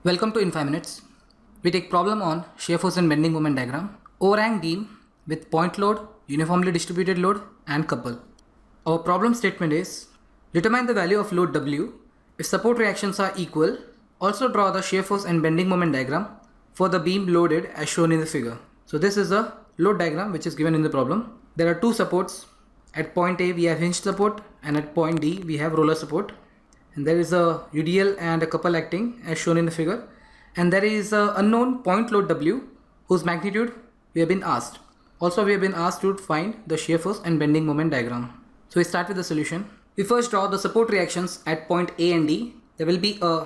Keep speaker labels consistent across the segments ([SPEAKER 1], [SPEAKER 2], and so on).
[SPEAKER 1] Welcome to In 5 Minutes. We take problem on shear force and bending moment diagram, overhang beam with point load, uniformly distributed load and couple. Our problem statement is determine the value of load W if support reactions are equal. Also draw the shear force and bending moment diagram for the beam loaded as shown in the figure. So this is a load diagram which is given in the problem. There are two supports. At point A we have hinge support and at point D we have roller support. And there is a UDL and a couple acting as shown in the figure, and there is a unknown point load W whose magnitude we have been asked. Also we have been asked to find the shear force and bending moment diagram. So we start with the solution. We first draw the support reactions at point A and D. There will be a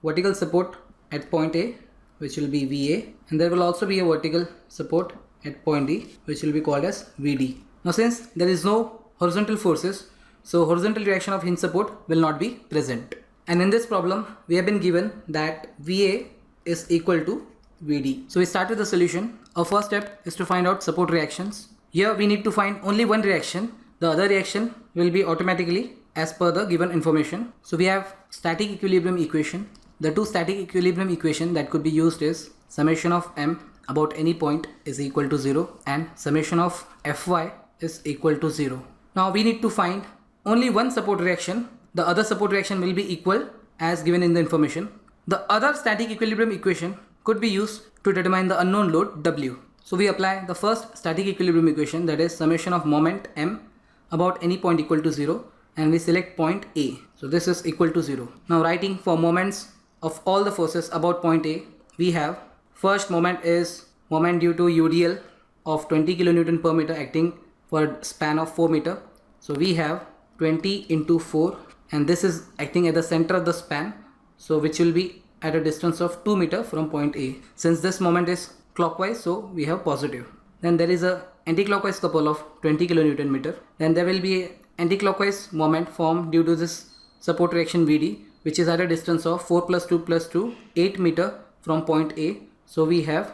[SPEAKER 1] vertical support at point A which will be VA, and there will also be a vertical support at point D which will be called as VD. Now since there is no horizontal forces, so horizontal reaction of hinge support will not be present. And in this problem, we have been given that VA is equal to VD. So we start with the solution. Our first step is to find out support reactions. Here we need to find only one reaction. The other reaction will be automatically as per the given information. So we have static equilibrium equation. The two static equilibrium equation that could be used is summation of M about any point is equal to 0 and summation of Fy is equal to 0. Now we need to find only one support reaction. The other support reaction will be equal as given in the information. The other static equilibrium equation could be used to determine the unknown load W. So we apply the first static equilibrium equation, that is summation of moment M about any point equal to 0, and we select point A. So this is equal to 0. Now writing for moments of all the forces about point A, we have first moment is moment due to UDL of 20 kN per meter acting for a span of 4 meter. So we have 20 into 4, and this is acting at the center of the span, so which will be at a distance of 2 meter from point A. Since this moment is clockwise, so we have positive. Then there is a anti-clockwise couple of 20 kN meter. Then there will be anti-clockwise moment formed due to this support reaction VD, which is at a distance of 4 plus 2 plus 2, 8 meter from point A. So we have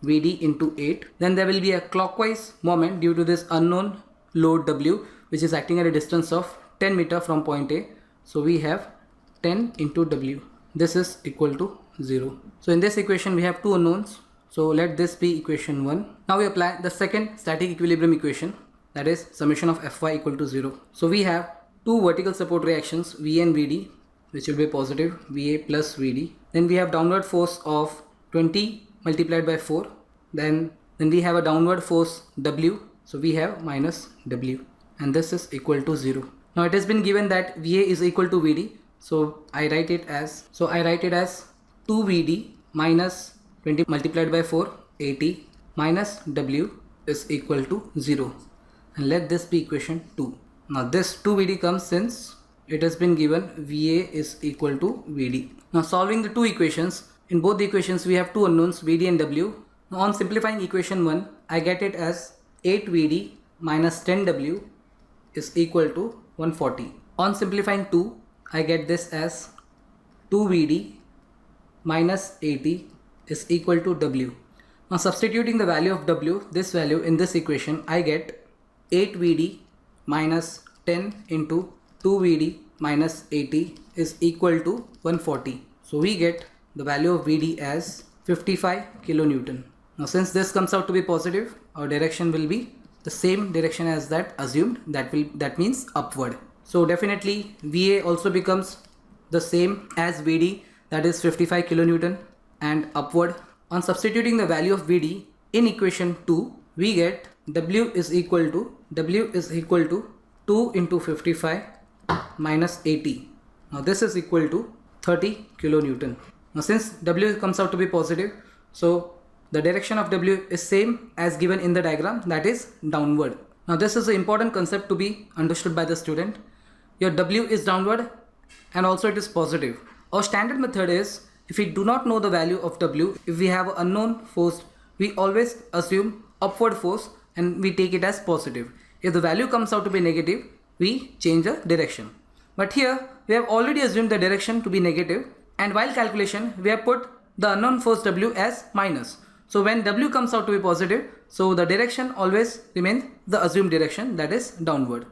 [SPEAKER 1] VD into 8. Then there will be a clockwise moment due to this unknown load W, which is acting at a distance of 10 meter from point A. So we have 10 into W. This is equal to 0. So in this equation we have two unknowns. So let this be equation 1. Now we apply the second static equilibrium equation, that is summation of Fy equal to 0. So we have two vertical support reactions V and VD, which will be positive, VA plus VD. Then we have downward force of 20 multiplied by 4. Then we have a downward force W. So we have minus W, and this is equal to 0. Now it has been given that VA is equal to VD. So I write it as 2VD minus 20 multiplied by 4, 80, minus W is equal to 0. And let this be equation 2. Now this 2VD comes since it has been given VA is equal to VD. Now solving the two equations, in both the equations we have two unknowns, VD and W. Now on simplifying equation 1, I get it as 8VD minus 10W is equal to 140. On simplifying 2, I get this as 2VD minus 80 is equal to W. Now substituting the value of W, this value in this equation, I get 8VD minus 10 into 2VD minus 80 is equal to 140. So we get the value of VD as 55 kilonewton. Now since this comes out to be positive, our direction will be the same direction as that assumed, that means upward. So definitely VA also becomes the same as VD, that is 55 kilonewton, and upward. On substituting the value of VD in equation 2, we get W is equal to 2 into 55 minus 80. Now this is equal to 30 kilonewton. Now since W comes out to be positive, so the direction of W is same as given in the diagram, that is downward. Now this is an important concept to be understood by the student. Your W is downward and also it is positive. Our standard method is, if we do not know the value of W, if we have an unknown force, we always assume upward force and we take it as positive. If the value comes out to be negative, we change the direction. But here we have already assumed the direction to be negative, and while calculation we have put the unknown force W as minus. So when W comes out to be positive, so the direction always remains the assumed direction, that is downward.